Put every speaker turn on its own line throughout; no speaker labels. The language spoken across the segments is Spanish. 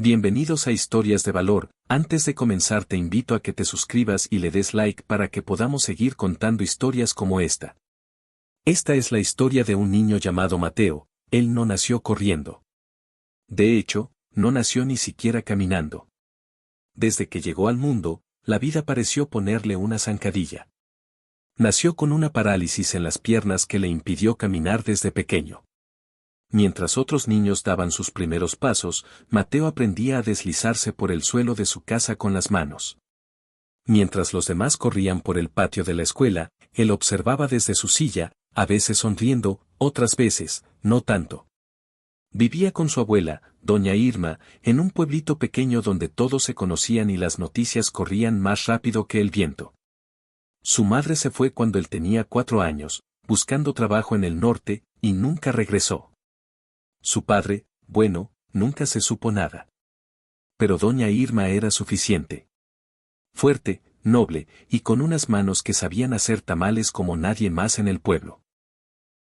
Bienvenidos a Historias de Valor. Antes de comenzar te invito a que te suscribas y le des like para que podamos seguir contando historias como esta. Esta es la historia de un niño llamado Mateo. Él no nació corriendo. De hecho, no nació ni siquiera caminando. Desde que llegó al mundo, la vida pareció ponerle una zancadilla. Nació con una parálisis en las piernas que le impidió caminar desde pequeño. Mientras otros niños daban sus primeros pasos, Mateo aprendía a deslizarse por el suelo de su casa con las manos. Mientras los demás corrían por el patio de la escuela, él observaba desde su silla, a veces sonriendo, otras veces, no tanto. Vivía con su abuela, doña Irma, en un pueblito pequeño donde todos se conocían y las noticias corrían más rápido que el viento. Su madre se fue cuando él tenía 4 años, buscando trabajo en el norte, y nunca regresó. Su padre, bueno, nunca se supo nada. Pero doña Irma era suficiente. Fuerte, noble, y con unas manos que sabían hacer tamales como nadie más en el pueblo.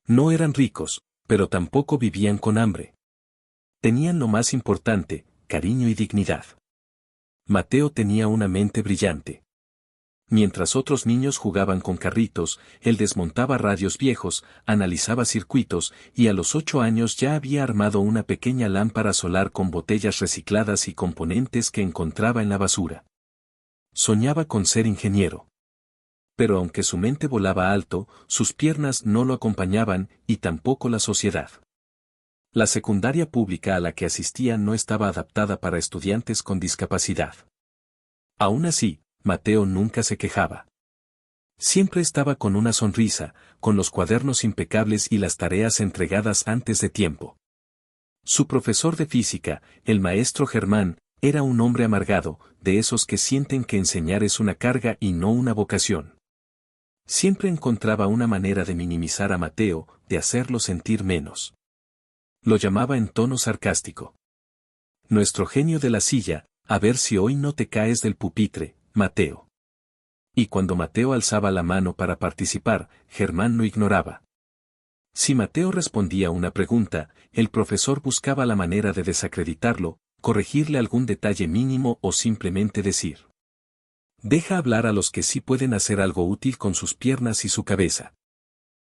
No eran ricos, pero tampoco vivían con hambre. Tenían lo más importante, cariño y dignidad. Mateo tenía una mente brillante. Mientras otros niños jugaban con carritos, él desmontaba radios viejos, analizaba circuitos, y a los 8 años ya había armado una pequeña lámpara solar con botellas recicladas y componentes que encontraba en la basura. Soñaba con ser ingeniero. Pero aunque su mente volaba alto, sus piernas no lo acompañaban, y tampoco la sociedad. La secundaria pública a la que asistía no estaba adaptada para estudiantes con discapacidad. Aún así, Mateo nunca se quejaba. Siempre estaba con una sonrisa, con los cuadernos impecables y las tareas entregadas antes de tiempo. Su profesor de física, el maestro Germán, era un hombre amargado, de esos que sienten que enseñar es una carga y no una vocación. Siempre encontraba una manera de minimizar a Mateo, de hacerlo sentir menos. Lo llamaba en tono sarcástico. Nuestro genio de la silla, a ver si hoy no te caes del pupitre, Mateo. Y cuando Mateo alzaba la mano para participar, Germán lo ignoraba. Si Mateo respondía a una pregunta, el profesor buscaba la manera de desacreditarlo, corregirle algún detalle mínimo o simplemente decir: deja hablar a los que sí pueden hacer algo útil con sus piernas y su cabeza.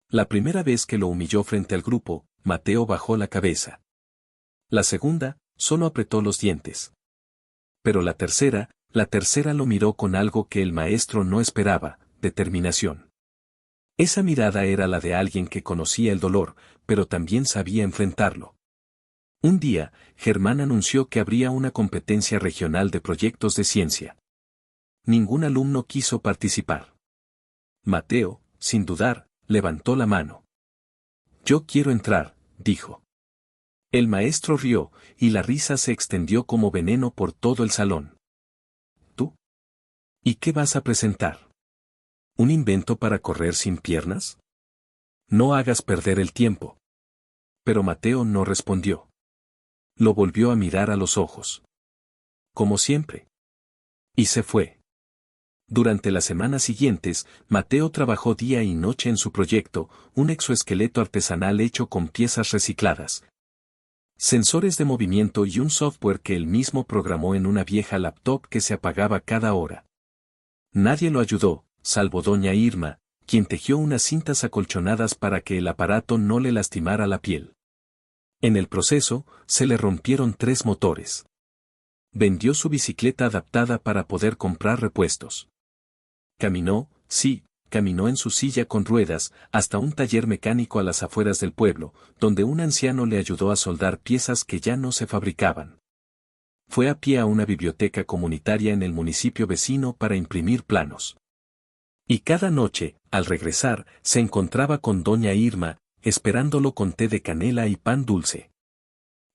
La primera vez que lo humilló frente al grupo, Mateo bajó la cabeza. La segunda, solo apretó los dientes. Pero la tercera lo miró con algo que el maestro no esperaba, determinación. Esa mirada era la de alguien que conocía el dolor, pero también sabía enfrentarlo. Un día, Germán anunció que habría una competencia regional de proyectos de ciencia. Ningún alumno quiso participar. Mateo, sin dudar, levantó la mano. Yo quiero entrar, dijo. El maestro rió, y la risa se extendió como veneno por todo el salón. ¿Tú? ¿Y qué vas a presentar? ¿Un invento para correr sin piernas? No hagas perder el tiempo. Pero Mateo no respondió. Lo volvió a mirar a los ojos. Como siempre. Y se fue. Durante las semanas siguientes, Mateo trabajó día y noche en su proyecto, un exoesqueleto artesanal hecho con piezas recicladas, sensores de movimiento y un software que él mismo programó en una vieja laptop que se apagaba cada hora. Nadie lo ayudó, salvo doña Irma, quien tejió unas cintas acolchonadas para que el aparato no le lastimara la piel. En el proceso, se le rompieron 3 motores. Vendió su bicicleta adaptada para poder comprar repuestos. Caminó, sí, caminó en su silla con ruedas, hasta un taller mecánico a las afueras del pueblo, donde un anciano le ayudó a soldar piezas que ya no se fabricaban. Fue a pie a una biblioteca comunitaria en el municipio vecino para imprimir planos. Y cada noche, al regresar, se encontraba con doña Irma, esperándolo con té de canela y pan dulce.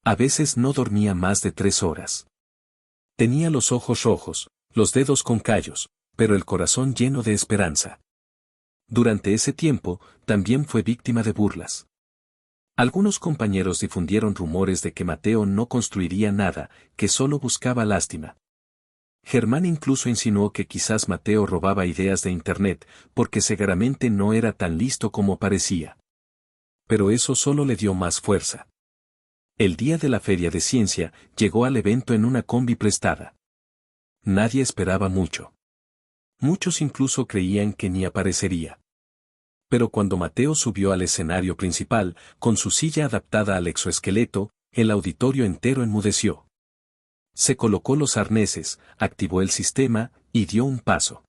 A veces no dormía más de 3 horas. Tenía los ojos rojos, los dedos con callos, pero el corazón lleno de esperanza. Durante ese tiempo, también fue víctima de burlas. Algunos compañeros difundieron rumores de que Mateo no construiría nada, que solo buscaba lástima. Germán incluso insinuó que quizás Mateo robaba ideas de Internet, porque seguramente no era tan listo como parecía. Pero eso solo le dio más fuerza. El día de la feria de ciencia, llegó al evento en una combi prestada. Nadie esperaba mucho. Muchos incluso creían que ni aparecería. Pero cuando Mateo subió al escenario principal, con su silla adaptada al exoesqueleto, el auditorio entero enmudeció. Se colocó los arneses, activó el sistema, y dio un paso.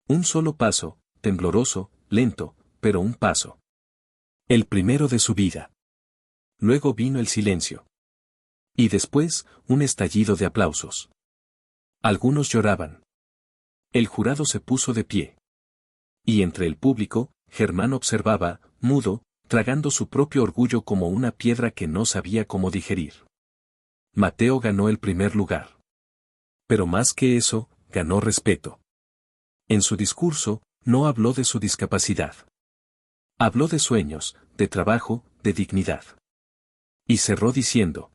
Un solo paso, tembloroso, lento, pero un paso. El primero de su vida. Luego vino el silencio. Y después, un estallido de aplausos. Algunos lloraban. El jurado se puso de pie. Y entre el público, Germán observaba, mudo, tragando su propio orgullo como una piedra que no sabía cómo digerir. Mateo ganó el primer lugar. Pero más que eso, ganó respeto. En su discurso, no habló de su discapacidad. Habló de sueños, de trabajo, de dignidad. Y cerró diciendo: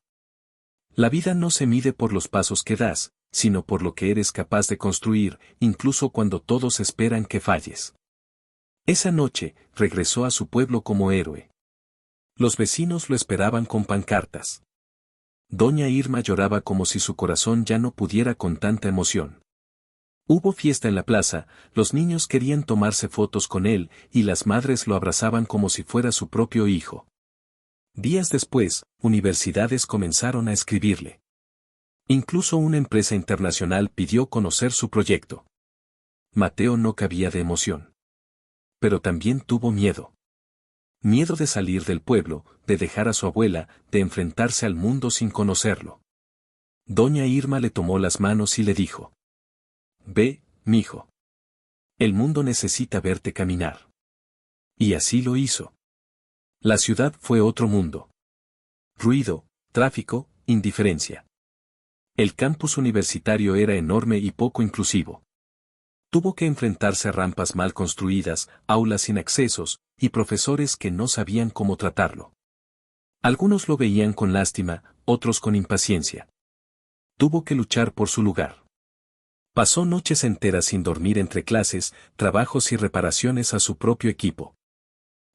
la vida no se mide por los pasos que das, sino por lo que eres capaz de construir, incluso cuando todos esperan que falles. Esa noche, regresó a su pueblo como héroe. Los vecinos lo esperaban con pancartas. Doña Irma lloraba como si su corazón ya no pudiera con tanta emoción. Hubo fiesta en la plaza, los niños querían tomarse fotos con él, y las madres lo abrazaban como si fuera su propio hijo. Días después, universidades comenzaron a escribirle. Incluso una empresa internacional pidió conocer su proyecto. Mateo no cabía de emoción. Pero también tuvo miedo. Miedo de salir del pueblo, de dejar a su abuela, de enfrentarse al mundo sin conocerlo. Doña Irma le tomó las manos y le dijo: ve, mijo. El mundo necesita verte caminar. Y así lo hizo. La ciudad fue otro mundo. Ruido, tráfico, indiferencia. El campus universitario era enorme y poco inclusivo. Tuvo que enfrentarse a rampas mal construidas, aulas sin accesos, y profesores que no sabían cómo tratarlo. Algunos lo veían con lástima, otros con impaciencia. Tuvo que luchar por su lugar. Pasó noches enteras sin dormir entre clases, trabajos y reparaciones a su propio equipo.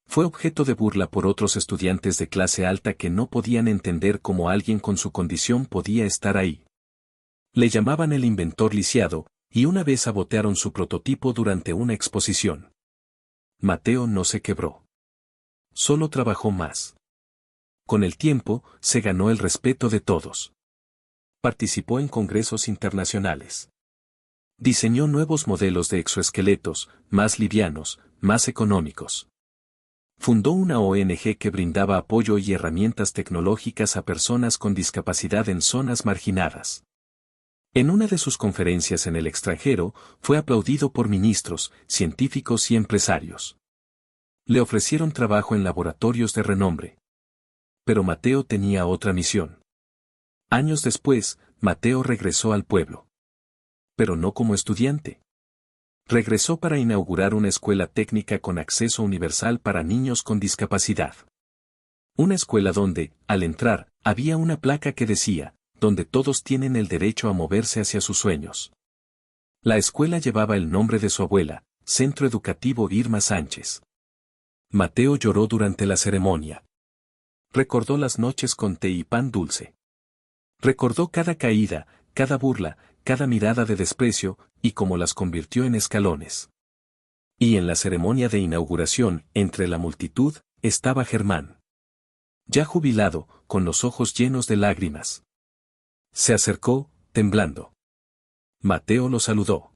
Fue objeto de burla por otros estudiantes de clase alta que no podían entender cómo alguien con su condición podía estar ahí. Le llamaban el inventor lisiado, y una vez sabotearon su prototipo durante una exposición. Mateo no se quebró. Solo trabajó más. Con el tiempo, se ganó el respeto de todos. Participó en congresos internacionales. Diseñó nuevos modelos de exoesqueletos, más livianos, más económicos. Fundó una ONG que brindaba apoyo y herramientas tecnológicas a personas con discapacidad en zonas marginadas. En una de sus conferencias en el extranjero, fue aplaudido por ministros, científicos y empresarios. Le ofrecieron trabajo en laboratorios de renombre. Pero Mateo tenía otra misión. Años después, Mateo regresó al pueblo. Pero no como estudiante. Regresó para inaugurar una escuela técnica con acceso universal para niños con discapacidad. Una escuela donde, al entrar, había una placa que decía: donde todos tienen el derecho a moverse hacia sus sueños. La escuela llevaba el nombre de su abuela, Centro Educativo Irma Sánchez. Mateo lloró durante la ceremonia. Recordó las noches con té y pan dulce. Recordó cada caída, cada burla, cada mirada de desprecio, y cómo las convirtió en escalones. Y en la ceremonia de inauguración, entre la multitud, estaba Germán. Ya jubilado, con los ojos llenos de lágrimas. Se acercó, temblando. Mateo lo saludó.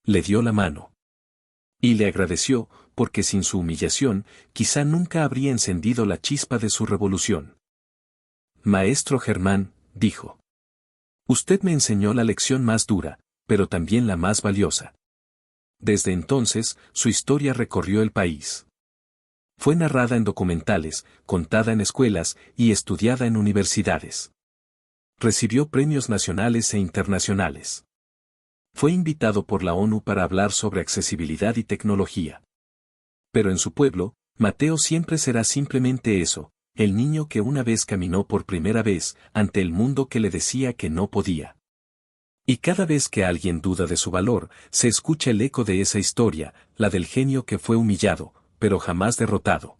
Le dio la mano. Y le agradeció, porque sin su humillación, quizá nunca habría encendido la chispa de su revolución. Maestro Germán, dijo. Usted me enseñó la lección más dura, pero también la más valiosa. Desde entonces, su historia recorrió el país. Fue narrada en documentales, contada en escuelas y estudiada en universidades. Recibió premios nacionales e internacionales. Fue invitado por la ONU para hablar sobre accesibilidad y tecnología. Pero en su pueblo, Mateo siempre será simplemente eso, el niño que una vez caminó por primera vez ante el mundo que le decía que no podía. Y cada vez que alguien duda de su valor, se escucha el eco de esa historia, la del genio que fue humillado, pero jamás derrotado.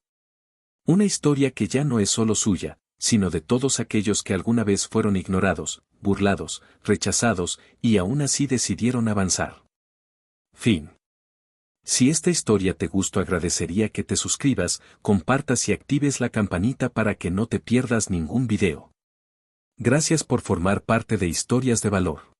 Una historia que ya no es solo suya, sino de todos aquellos que alguna vez fueron ignorados, burlados, rechazados, y aún así decidieron avanzar. Fin. Si esta historia te gustó, agradecería que te suscribas, compartas y actives la campanita para que no te pierdas ningún video. Gracias por formar parte de Historias de Valor.